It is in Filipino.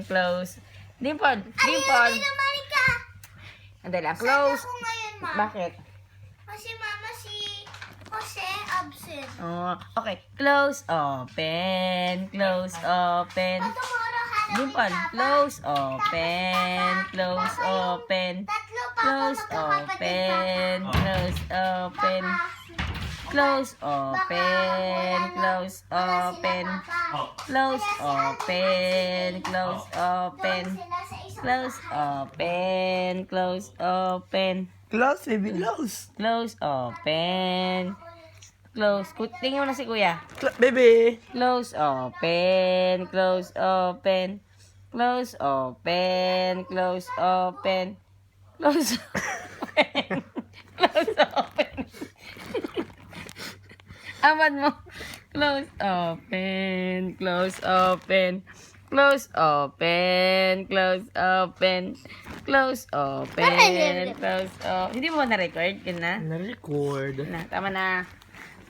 close. Dimple, dimple. Andali lang, close. Ako ngayon, ma. Bakit? Kasi mama si Jose absent. Oh, okay. Close, open, close, open. Tomorrow Halloween, Dimple, Papa. close, open, close, Papa, yung open. Tatlo, Papa. Close, open, close, open. Close, open, close, open. Close, open, close, open. Close, open, close, open. Close, baby, close. Close, open. Close. Tingin mo na si kuya. Baby. Close, open, close, open. Close, open, close, open. Close, open. Close, open. Aman mo. Close, open, close, open. Close, open, close, open. Close, open, close, open. Hindi mo na-record? Yun na? Na-record. Na, tama na.